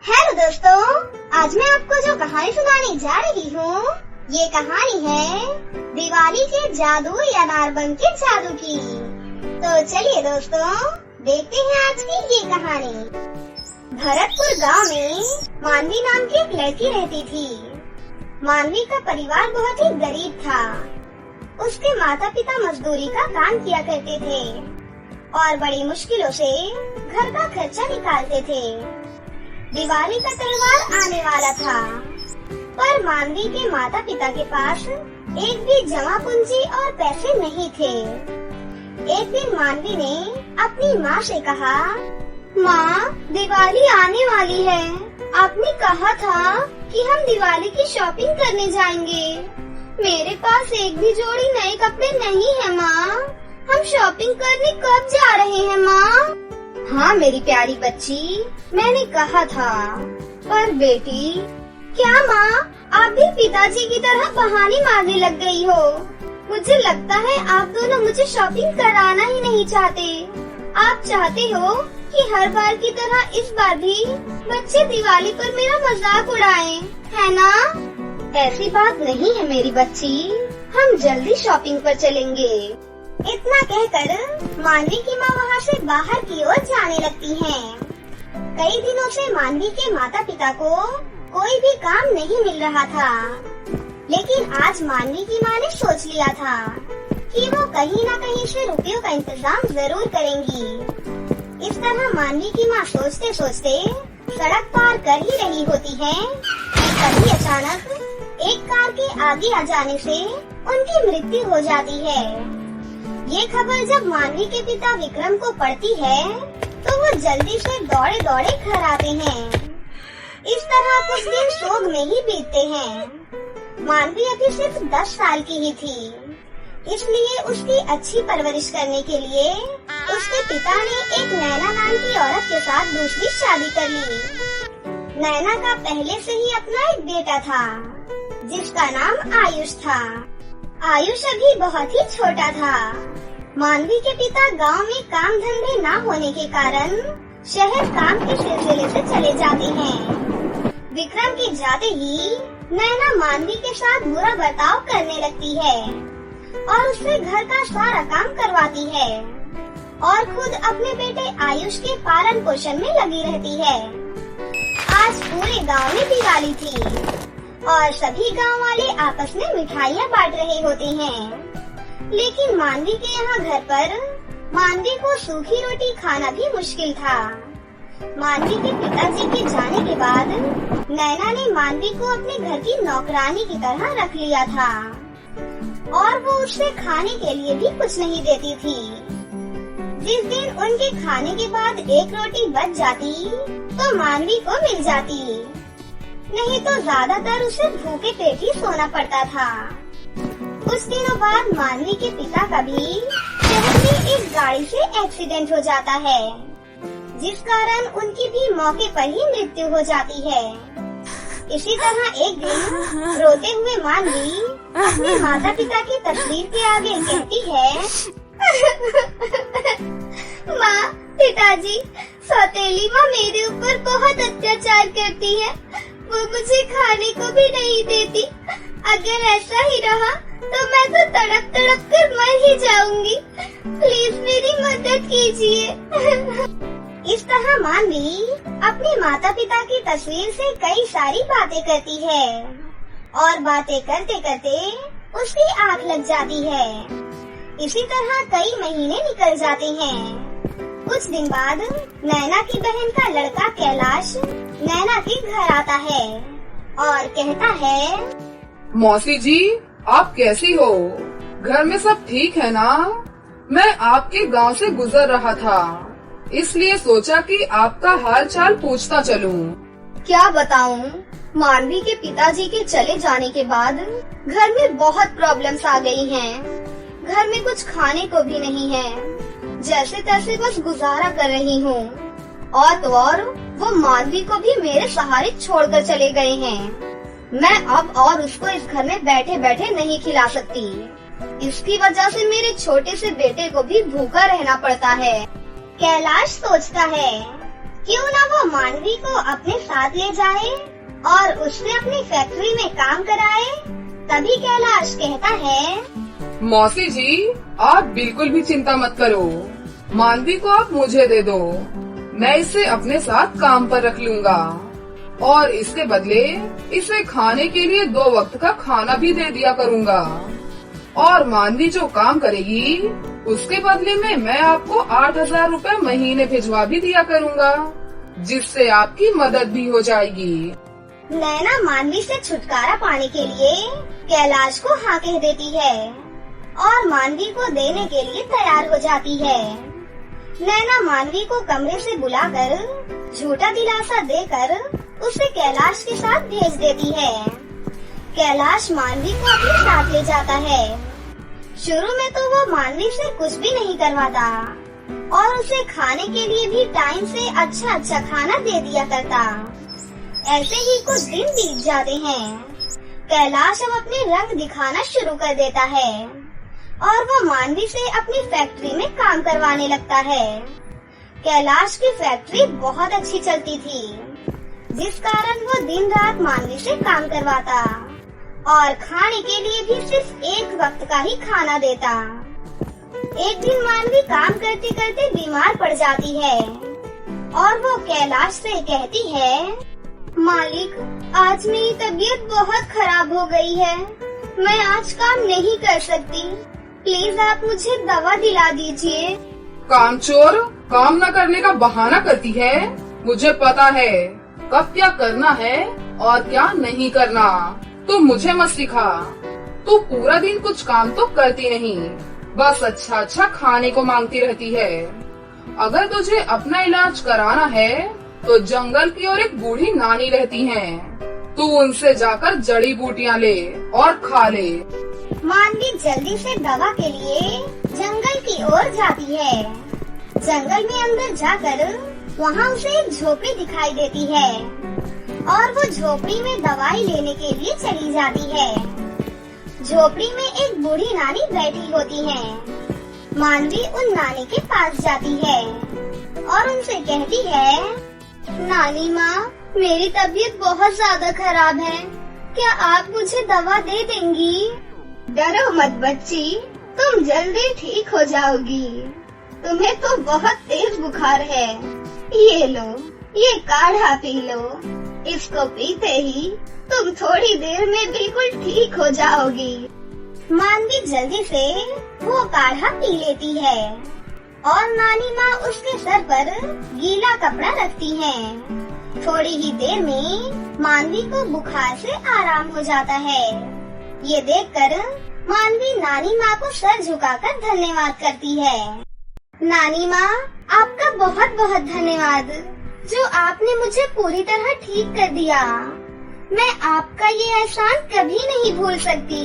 Hello दोस्तों, आज मैं आपको जो कहानी सुनाने जा रही हूँ, ये कहानी है दिवाली के जादू या नारबन के जादू की। तो चलिए दोस्तों, देखते हैं आज की ये कहानी। भरतपुर गांव में मानवी नाम की एक लड़की रहती थी। मानवी का परिवार बहुत ही गरीब था। उसके माता पिता मजदूरी का काम किया करते थे और बड़ी मुश्किलों से घर का खर्चा निकालते थे। दिवाली का त्योहार आने वाला था, पर मानवी के माता पिता के पास एक भी जमा पूंजी और पैसे नहीं थे। एक दिन मानवी ने अपनी माँ से कहा, माँ, दिवाली आने वाली है। आपने कहा था कि हम दिवाली की शॉपिंग करने जाएंगे। मेरे पास एक भी जोड़ी नए कपड़े नहीं है माँ। हम शॉपिंग करने कब जा रहे हैं माँ? हाँ मेरी प्यारी बच्ची, मैंने कहा था। पर बेटी, क्या माँ, आप भी पिताजी की तरह बहाने मारने लग गई हो? मुझे लगता है आप दोनों मुझे शॉपिंग कराना ही नहीं चाहते। आप चाहते हो कि हर बार की तरह इस बार भी बच्चे दिवाली पर मेरा मजाक उड़ाएं, है ना? ऐसी बात नहीं है मेरी बच्ची, हम जल्दी शॉपिंग पर चलेंगे। इतना कहकर मानवी की माँ वहाँ से बाहर की ओर जाने लगती हैं। कई दिनों से मानवी के माता पिता को कोई भी काम नहीं मिल रहा था, लेकिन आज मानवी की माँ ने सोच लिया था कि वो कहीं न कहीं से रुपयों का इंतजाम जरूर करेंगी। इस तरह मानवी की माँ सोचते सोचते सड़क पार कर ही रही होती है कि तभी अचानक एक कार के आगे आ जाने से उनकी मृत्यु हो जाती है। ये खबर जब मानवी के पिता विक्रम को पड़ती है तो वो जल्दी से दौड़े दौड़े घर आते हैं। इस तरह कुछ दिन शोक में ही बीतते हैं। मानवी अभी सिर्फ 10 साल की ही थी, इसलिए उसकी अच्छी परवरिश करने के लिए उसके पिता ने एक नैना नाम की औरत के साथ दूसरी शादी कर ली। नैना का पहले से ही अपना एक बेटा था, जिसका नाम आयुष था। आयुष अभी बहुत ही छोटा था। मानवी के पिता गांव में काम धंधे न होने के कारण शहर काम के सिलसिले से चले जाते हैं। विक्रम के जाते ही नैना मानवी के साथ बुरा बर्ताव करने लगती है और उससे घर का सारा काम करवाती है और खुद अपने बेटे आयुष के पालन पोषण में लगी रहती है। आज पूरे गांव में दिवाली थी और सभी गांव वाले आपस में मिठाइयाँ बांट रहे होते हैं, लेकिन मानवी के यहाँ घर पर मानवी को सूखी रोटी खाना भी मुश्किल था। मानवी के पिताजी के जाने के बाद नैना ने मानवी को अपने घर की नौकरानी की तरह रख लिया था और वो उससे खाने के लिए भी कुछ नहीं देती थी। जिस दिन उनके खाने के बाद एक रोटी बच जाती तो मानवी को मिल जाती, नहीं तो ज्यादातर उसे भूखे पेट ही सोना पड़ता था। कुछ दिनों बाद मानवी के पिता का भी शहर में एक गाड़ी से एक्सीडेंट हो जाता है, जिस कारण उनकी भी मौके पर ही मृत्यु हो जाती है। इसी तरह एक दिन रोते हुए मानवी अपने माता पिता की तस्वीर के आगे कहती है, माँ, पिताजी, सौतेली माँ मेरे ऊपर बहुत अत्याचार करती है। वो मुझे खाने को भी नहीं देती। अगर ऐसा ही रहा तो मैं तो तड़प तड़प कर मर ही जाऊंगी। प्लीज मेरी मदद कीजिए। इस तरह मानवी अपने माता पिता की तस्वीर से कई सारी बातें करती है और बातें करते करते उसकी आँख लग जाती है। इसी तरह कई महीने निकल जाते हैं। कुछ दिन बाद नैना की बहन का लड़का कैलाश नैना के घर आता है और कहता है, मौसी जी, आप कैसी हो? घर में सब ठीक है ना? मैं आपके गांव से गुजर रहा था, इसलिए सोचा कि आपका हाल चाल पूछता चलूं। क्या बताऊं, मानवी के पिताजी के चले जाने के बाद घर में बहुत प्रॉब्लम्स आ गई हैं। घर में कुछ खाने को भी नहीं है, जैसे तैसे बस गुजारा कर रही हूँ। और तो और वो मानवी को भी मेरे सहारे छोड़कर चले गए हैं। मैं अब और उसको इस घर में बैठे बैठे नहीं खिला सकती। इसकी वजह से मेरे छोटे से बेटे को भी भूखा रहना पड़ता है। कैलाश सोचता है क्यों ना वो मानवी को अपने साथ ले जाए और उससे अपनी फैक्ट्री में काम कराए। तभी कैलाश कहता है, मौसी जी, आप बिल्कुल भी चिंता मत करो। मानवी को आप मुझे दे दो, मैं इसे अपने साथ काम पर रख लूँगा और इसके बदले इसे खाने के लिए 2 वक्त का खाना भी दे दिया करूँगा। और मानवी जो काम करेगी उसके बदले में मैं आपको 8,000 रुपए महीने भिजवा भी दिया करूँगा, जिससे आपकी मदद भी हो जाएगी। नैना मानवी से छुटकारा पाने के लिए कैलाश को हाँ कह देती है और मानवी को देने के लिए तैयार हो जाती है। नैना मानवी को कमरे से बुलाकर झूठा दिलासा देकर उसे कैलाश के साथ भेज देती है। कैलाश मानवी को अपने साथ ले जाता है। शुरू में तो वो मानवी से कुछ भी नहीं करवाता और उसे खाने के लिए भी टाइम से अच्छा खाना दे दिया करता। ऐसे ही कुछ दिन बीत जाते हैं। कैलाश अब अपने रंग दिखाना शुरू कर देता है और वो मानवी से अपनी फैक्ट्री में काम करवाने लगता है। कैलाश की फैक्ट्री बहुत अच्छी चलती थी, जिस कारण वो दिन रात मानवी से काम करवाता और खाने के लिए भी सिर्फ 1 वक्त का ही खाना देता। एक दिन मानवी काम करते करते बीमार पड़ जाती है और वो कैलाश से कहती है, मालिक, आज मेरी तबीयत बहुत खराब हो गई है। मैं आज काम नहीं कर सकती। प्लीज आप मुझे दवा दिला दीजिए। कामचोर, काम न करने का बहाना करती है। मुझे पता है कब क्या करना है और क्या नहीं करना। तू मुझे मत सिखा। तू पूरा दिन कुछ काम तो करती नहीं, बस अच्छा खाने को मांगती रहती है। अगर तुझे अपना इलाज कराना है तो जंगल की ओर एक बूढ़ी नानी रहती हैं। तू उनसे जाकर जड़ी बूटियाँ ले और खा ले। मानवी जल्दी से दवा के लिए जंगल की ओर जाती है। जंगल में अंदर जाकर वहाँ उसे एक झोपड़ी दिखाई देती है और वो झोपड़ी में दवाई लेने के लिए चली जाती है। झोपड़ी में एक बूढ़ी नानी बैठी होती है। मानवी उन नानी के पास जाती है और उनसे कहती है, नानी माँ, मेरी तबीयत बहुत ज्यादा खराब है। क्या आप मुझे दवा दे देंगी? डरो मत बच्ची, तुम जल्दी ठीक हो जाओगी। तुम्हें तो बहुत तेज बुखार है। ये लो, ये काढ़ा पी लो। इसको पीते ही तुम थोड़ी देर में बिल्कुल ठीक हो जाओगी। मानवी जल्दी से वो काढ़ा पी लेती है और नानी माँ उसके सर पर गीला कपड़ा रखती हैं। थोड़ी ही देर में मानवी को बुखार से आराम हो जाता है। ये देखकर मानवी नानी माँ को सर झुकाकर धन्यवाद करती है। नानी माँ, आपका बहुत बहुत धन्यवाद, जो आपने मुझे पूरी तरह ठीक कर दिया। मैं आपका ये एहसान कभी नहीं भूल सकती।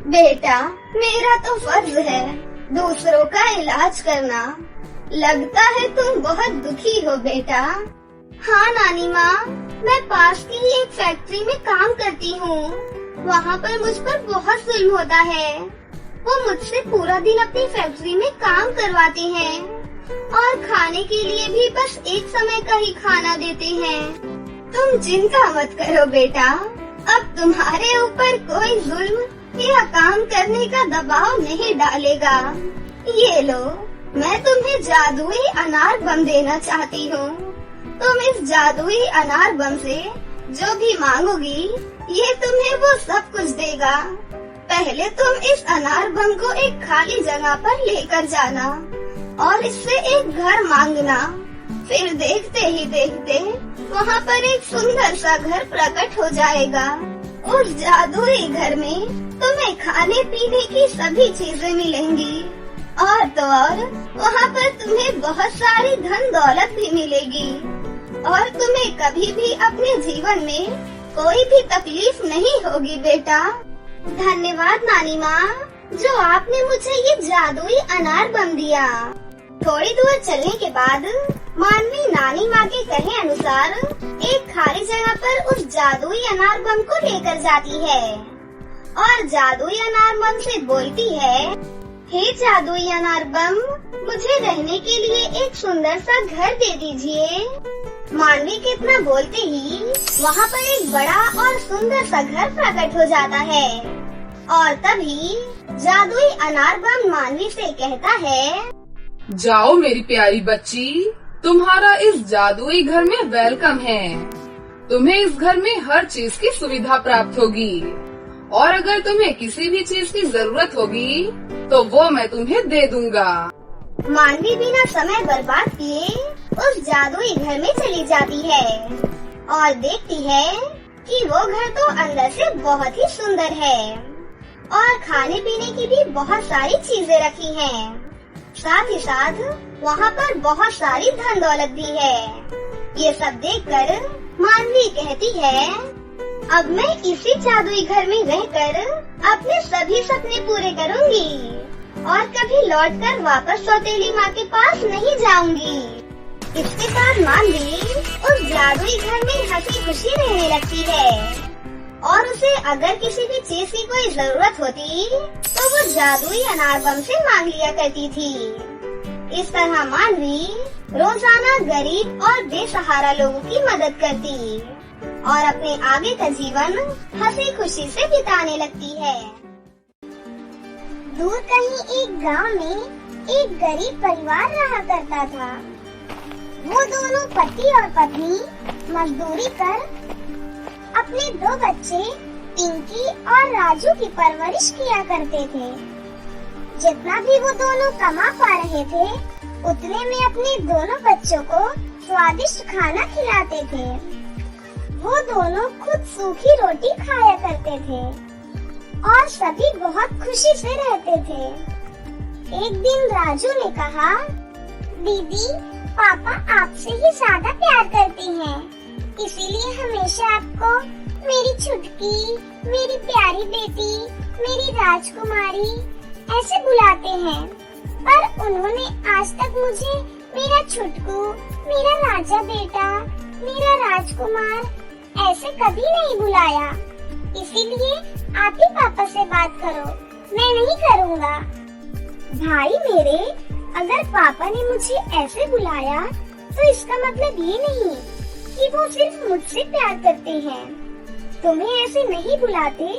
बेटा, मेरा तो फर्ज है दूसरों का इलाज करना। लगता है तुम बहुत दुखी हो बेटा। हाँ नानी माँ, मैं पास की ही एक फैक्ट्री में काम करती हूँ। वहाँ पर मुझ पर बहुत जुल्म होता है। वो मुझसे पूरा दिन अपनी फैक्ट्री में काम करवाते हैं और खाने के लिए भी बस एक समय का ही खाना देते हैं। तुम चिंता मत करो बेटा, अब तुम्हारे ऊपर कोई जुल्म या काम करने का दबाव नहीं डालेगा। ये लो, मैं तुम्हें जादुई अनार बम देना चाहती हूँ। तुम इस जादुई अनार बम से जो भी मांगोगी, ये तुम्हें वो सब कुछ देगा। पहले तुम इस अनार बम को एक खाली जगह पर लेकर जाना और इससे एक घर मांगना। फिर देखते ही देखते वहाँ पर एक सुंदर सा घर प्रकट हो जाएगा। उस जादुई घर में तुम्हें खाने पीने की सभी चीजें मिलेंगी और तो और वहाँ पर तुम्हें बहुत सारी धन दौलत भी मिलेगी और तुम्हें कभी भी अपने जीवन में कोई भी तकलीफ नहीं होगी बेटा। धन्यवाद नानी माँ, जो आपने मुझे ये जादुई अनार बम दिया। थोड़ी दूर चलने के बाद मानवी नानी माँ के कहे अनुसार एक खाली जगह पर उस जादुई अनार बम को लेकर जाती है और जादुई अनार बम से बोलती है, हे जादुई अनार बम, मुझे रहने के लिए एक सुंदर सा घर दे दीजिए। मानवी कितना बोलते ही वहाँ पर एक बड़ा और सुंदर सा घर प्रकट हो जाता है और तभी जादुई अनार बम मानवी से कहता है, जाओ मेरी प्यारी बच्ची, तुम्हारा इस जादुई घर में वेलकम है। तुम्हें इस घर में हर चीज की सुविधा प्राप्त होगी और अगर तुम्हें किसी भी चीज की जरूरत होगी तो वो मैं तुम्हें दे दूंगा। मानवी बिना समय बर्बाद किए उस जादुई घर में चली जाती है और देखती है कि वो घर तो अंदर से बहुत ही सुंदर है और खाने पीने की भी बहुत सारी चीजें रखी हैं। साथ ही साथ वहाँ पर बहुत सारी धन दौलत भी है। ये सब देखकर मानवी कहती है, अब मैं इसी जादुई घर में रहकर अपने सभी सपने पूरे करूँगी और कभी लौटकर वापस सौतेली माँ के पास नहीं जाऊंगी। इसके बाद मानवी उस जादुई घर में हंसी खुशी रहने लगती है और उसे अगर किसी भी चीज की कोई जरूरत होती तो वो जादुई अनार बम से मांग लिया करती थी। इस तरह मानवी रोजाना गरीब और बेसहारा लोगों की मदद करती और अपने आगे का जीवन हंसी खुशी से बिताने लगती है। दूर कहीं एक गांव में एक गरीब परिवार रहा करता था। वो दोनों पति और पत्नी मजदूरी कर अपने 2 बच्चे पिंकी और राजू की परवरिश किया करते थे। जितना भी वो दोनों कमा पा रहे थे उतने में अपने दोनों बच्चों को स्वादिष्ट खाना खिलाते थे। वो दोनों खुद सूखी रोटी खाया करते थे और सभी बहुत खुशी से रहते थे। एक दिन राजू ने कहा, दीदी पापा आपसे ही ज्यादा प्यार करते हैं, इसीलिए हमेशा आपको मेरी छुटकी, मेरी प्यारी बेटी, मेरी राजकुमारी ऐसे बुलाते हैं। पर उन्होंने आज तक मुझे मेरा छुटकू, मेरा राजा बेटा, मेरा राजकुमार ऐसे कभी नहीं बुलाया। इसीलिए आप ही पापा से बात करो, मैं नहीं करूँगा। भाई मेरे, अगर पापा ने मुझे ऐसे बुलाया तो इसका मतलब ये नहीं कि वो सिर्फ मुझसे प्यार करते हैं। तुम्हें ऐसे नहीं बुलाते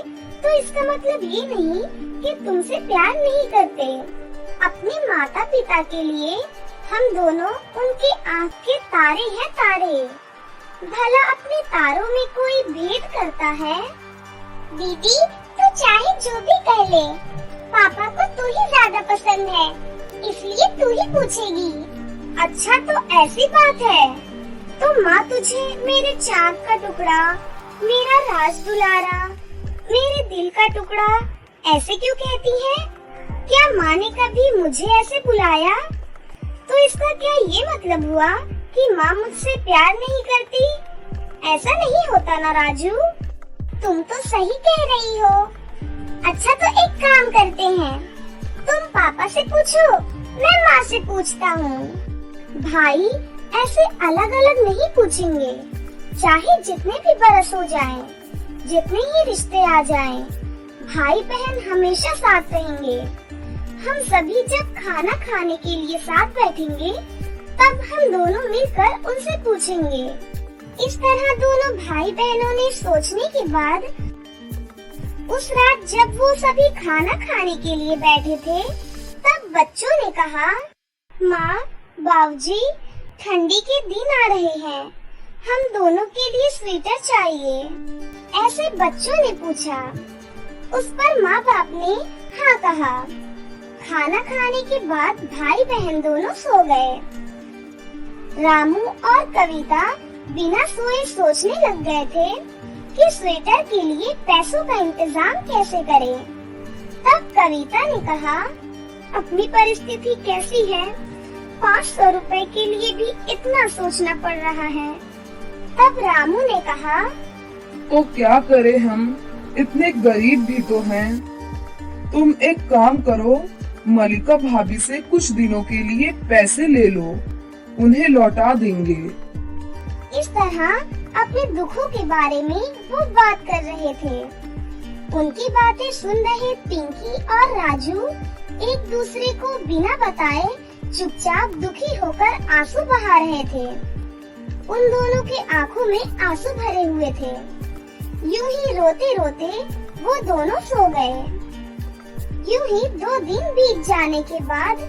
तो इसका मतलब ये नहीं कि तुमसे प्यार नहीं करते। अपने माता पिता के लिए हम दोनों उनके आँख के तारे हैं तारे। भला अपने तारों में कोई भेद करता है? दीदी तू चाहे जो भी कह ले, पापा को तू ही ज्यादा पसंद है, इसलिए तू ही पूछेगी। अच्छा तो ऐसी बात है, तो माँ तुझे मेरे चाँद का टुकड़ा, मेरा राज दुलारा, मेरे दिल का टुकड़ा ऐसे क्यों कहती है? क्या माँ ने कभी मुझे ऐसे बुलाया? तो इसका क्या ये मतलब हुआ कि माँ मुझसे प्यार नहीं करती? ऐसा नहीं होता ना राजू, तुम तो सही कह रही हो। अच्छा तो एक काम करते हैं, तुम पापा से पूछो, मैं माँ से पूछता हूँ। भाई ऐसे अलग अलग नहीं पूछेंगे, चाहे जितने भी बरस हो जाएं, जितने ही रिश्ते आ जाएं, भाई बहन हमेशा साथ रहेंगे। हम सभी जब खाना खाने के लिए साथ बैठेंगे तब हम दोनों मिलकर उनसे पूछेंगे। इस तरह दोनों भाई बहनों ने सोचने के बाद उस रात जब वो सभी खाना खाने के लिए बैठे थे तब बच्चों ने कहा, माँ, बाबूजी, ठंडी के दिन आ रहे हैं, हम दोनों के लिए स्वेटर चाहिए। ऐसे बच्चों ने पूछा। उस पर माँ बाप ने हाँ कहा। खाना खाने के बाद भाई बहन दोनों सो गए। रामू और कविता बिना सोए सोचने लग गए थे कि स्वेटर के लिए पैसों का इंतजाम कैसे करें। तब कविता ने कहा, अपनी परिस्थिति कैसी है, 500 रुपए के लिए भी इतना सोचना पड़ रहा है। तब रामू ने कहा, तो क्या करें, हम इतने गरीब भी तो हैं। तुम एक काम करो, मलिका भाभी से कुछ दिनों के लिए पैसे ले लो, उन्हें लौटा देंगे। इस तरह अपने दुखों के बारे में वो बात कर रहे थे। उनकी बातें सुन रहे पिंकी और राजू एक दूसरे को बिना बताए चुपचाप दुखी होकर आंसू बहा रहे थे। उन दोनों की आंखों में आंसू भरे हुए थे। यूं ही रोते रोते वो दोनों सो गए। यूं ही 2 दिन बीत जाने के बाद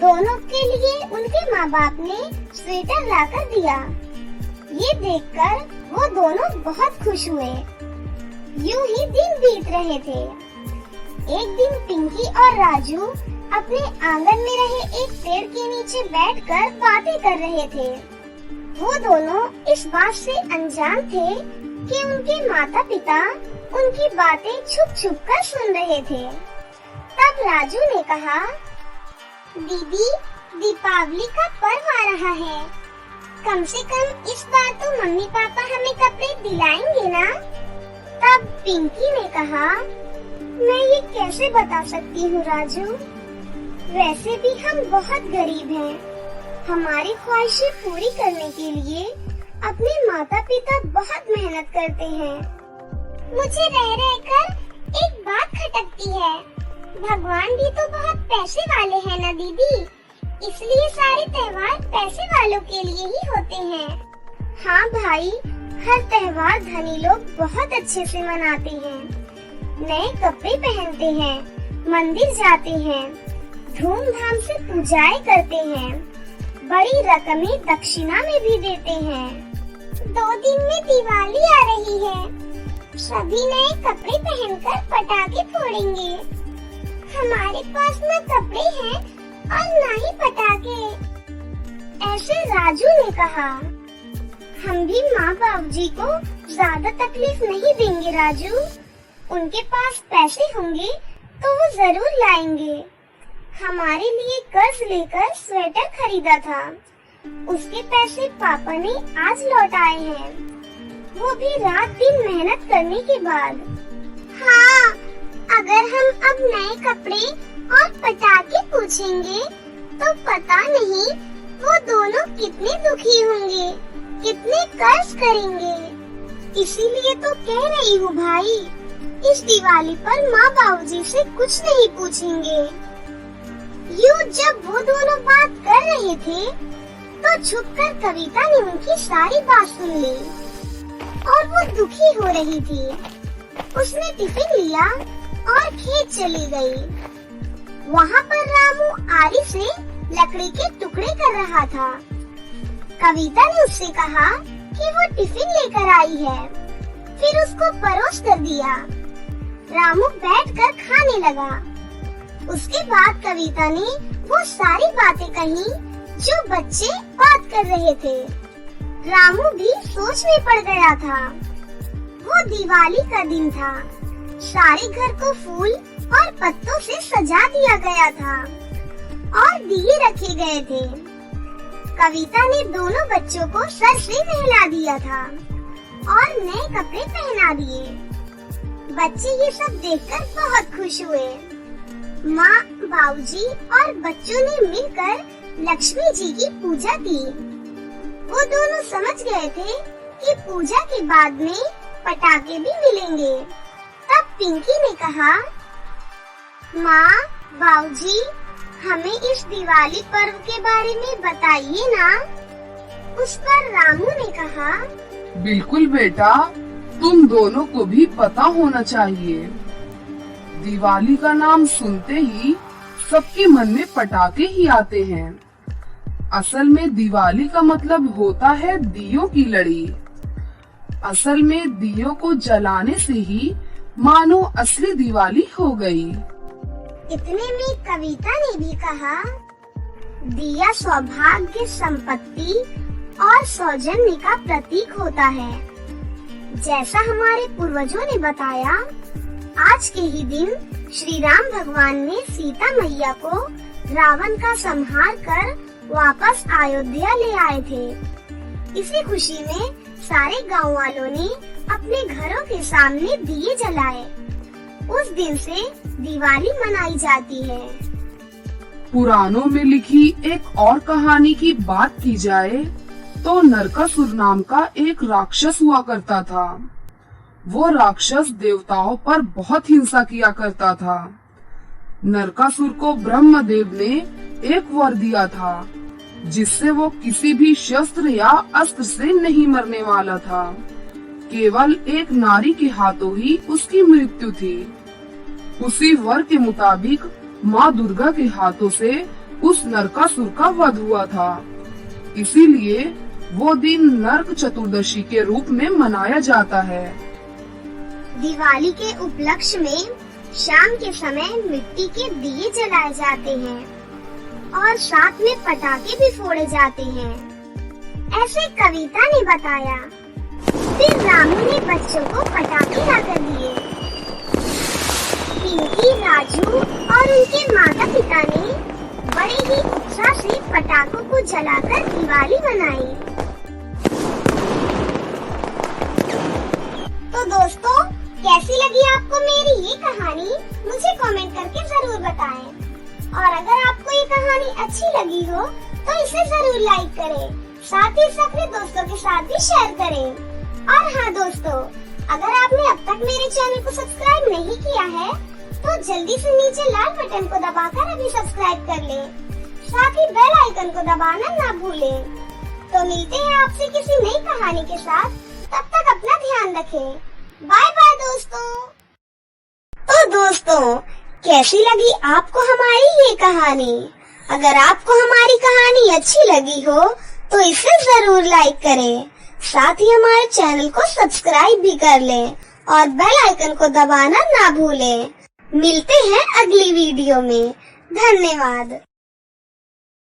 दोनों के लिए उनके माँ बाप ने स्वेटर लाकर दिया। ये देखकर वो दोनों बहुत खुश हुए। यूं ही दिन बीत रहे थे। एक दिन पिंकी और राजू अपने आंगन में रहे एक पेड़ के नीचे बैठकर बातें कर रहे थे। वो दोनों इस बात से अनजान थे कि उनके माता पिता उनकी बातें छुप छुप कर सुन रहे थे। तब राजू ने कहा, दीदी, दीपावली का पर्व आ रहा है। कम से कम इस बार तो मम्मी पापा हमें कपड़े दिलाएंगे ना? तब पिंकी ने कहा, मैं ये कैसे बता सकती हूँ राजू, वैसे भी हम बहुत गरीब हैं। हमारी ख्वाहिशें पूरी करने के लिए अपने माता पिता बहुत मेहनत करते हैं। मुझे रह रहकर एक बात खटकती है, भगवान भी तो बहुत पैसे वाले हैं ना दीदी, इसलिए सारे त्योहार पैसे वालों के लिए ही होते हैं। हाँ भाई, हर त्योहार धनी लोग बहुत अच्छे से मनाते हैं, नए कपड़े पहनते हैं, मंदिर जाते हैं, धूमधाम से पूजाएं करते हैं, बड़ी रकमें दक्षिणा में भी देते हैं। 2 दिन में दिवाली आ रही है, सभी नए कपड़े पहनकर पटाखे फोड़ेंगे। हमारे पास न कपड़े हैं और न ही पटाखे। ऐसे राजू ने कहा, हम भी माँ बाप जी को ज्यादा तकलीफ नहीं देंगे राजू, उनके पास पैसे होंगे तो वो जरूर लाएंगे। हमारे लिए कर्ज लेकर स्वेटर खरीदा था, उसके पैसे पापा ने आज लौटाए हैं, वो भी रात दिन मेहनत करने के बाद। हाँ, अगर हम अब नए कपड़े और पटाखे पूछेंगे तो पता नहीं वो दोनों कितने दुखी होंगे, कितने कर्ज करेंगे। इसीलिए तो कह रही हूँ भाई, इस दिवाली पर माँ बाबूजी से कुछ नहीं पूछेंगे। यूँ जब वो दोनों बात कर रहे थे तो छुपकर कविता ने उनकी सारी बात सुन ली और वो दुखी हो रही थी। उसने टिफिन लिया और खेत चली गई। वहाँ पर रामू आरी से लकड़ी के टुकड़े कर रहा था। कविता ने उससे कहा कि वो टिफिन लेकर आई है, फिर उसको परोस कर दिया। रामू बैठकर खाने लगा। उसके बाद कविता ने वो सारी बातें कही जो बच्चे बात कर रहे थे। रामू भी सोच में पड़ गया था। वो दिवाली का दिन था, सारे घर को फूल और पत्तों से सजा दिया गया था और दिए रखे गए थे। कविता ने दोनों बच्चों को सर से नहला दिया था और नए कपड़े पहना दिए। बच्चे ये सब देखकर बहुत खुश हुए। माँ, बाबूजी और बच्चों ने मिलकर लक्ष्मी जी की पूजा की। वो दोनों समझ गए थे कि पूजा के बाद में पटाखे भी मिलेंगे। तब पिंकी ने कहा, माँ, बाबूजी, हमें इस दिवाली पर्व के बारे में बताइए ना। उस पर रामू ने कहा, बिल्कुल बेटा, तुम दोनों को भी पता होना चाहिए। दिवाली का नाम सुनते ही सबके मन में पटाखे ही आते हैं। असल में दिवाली का मतलब होता है दियों की लड़ी। असल में दियों को जलाने से ही मानो असली दिवाली हो गई। इतने में कविता ने भी कहा, दिया सौभाग्य, संपत्ति और सौजन्य का प्रतीक होता है। जैसा हमारे पूर्वजों ने बताया, आज के ही दिन श्री राम भगवान ने सीता मैया को रावण का संहार कर वापस अयोध्या ले आए थे। इसी खुशी में सारे गांव वालों ने अपने घरों के सामने दिए जलाए। उस दिन से दिवाली मनाई जाती है। पुराणों में लिखी एक और कहानी की बात की जाए तो नरकासुर नाम का एक राक्षस हुआ करता था। वो राक्षस देवताओं पर बहुत हिंसा किया करता था। नरकासुर को ब्रह्मदेव ने एक वर दिया था, जिससे वो किसी भी शस्त्र या अस्त्र से नहीं मरने वाला था। केवल एक नारी के हाथों ही उसकी मृत्यु थी। उसी वर के मुताबिक माँ दुर्गा के हाथों से उस नरकासुर का वध हुआ था। इसीलिए वो दिन नरक चतुर्दशी के रूप में मनाया जाता है। दिवाली के उपलक्ष्य में शाम के समय मिट्टी के दिए जलाए जाते हैं और साथ में पटाखे भी फोड़े जाते हैं, ऐसे कविता ने बताया। फिर रामू ने बच्चों को पटाखे लाकर दिए। पिंकी, राजू और उनके माता पिता ने बड़े ही उत्साह से पटाखों को जलाकर दिवाली मनाई। तो दोस्तों, कैसी लगी आपको मेरी ये कहानी? मुझे कमेंट करके जरूर बताएं। और अगर आपको ये कहानी अच्छी लगी हो तो इसे जरूर लाइक करें, साथ ही अपने दोस्तों के साथ भी शेयर करें। और हाँ दोस्तों, अगर आपने अब तक मेरे चैनल को सब्सक्राइब नहीं किया है तो जल्दी से नीचे लाल बटन को दबाकर अभी सब्सक्राइब कर लें। साथ ही बेल आइकन को दबाना ना भूलें। तो मिलते हैं आपसे किसी नई कहानी के साथ। तब तक अपना ध्यान रखें। बाय बाय दोस्तों। तो दोस्तों, कैसी लगी आपको हमारी ये कहानी? अगर आपको हमारी कहानी अच्छी लगी हो तो इसे जरूर लाइक करें, साथ ही हमारे चैनल को सब्सक्राइब भी कर लें और बेल आइकन को दबाना ना भूलें। मिलते हैं अगली वीडियो में। धन्यवाद।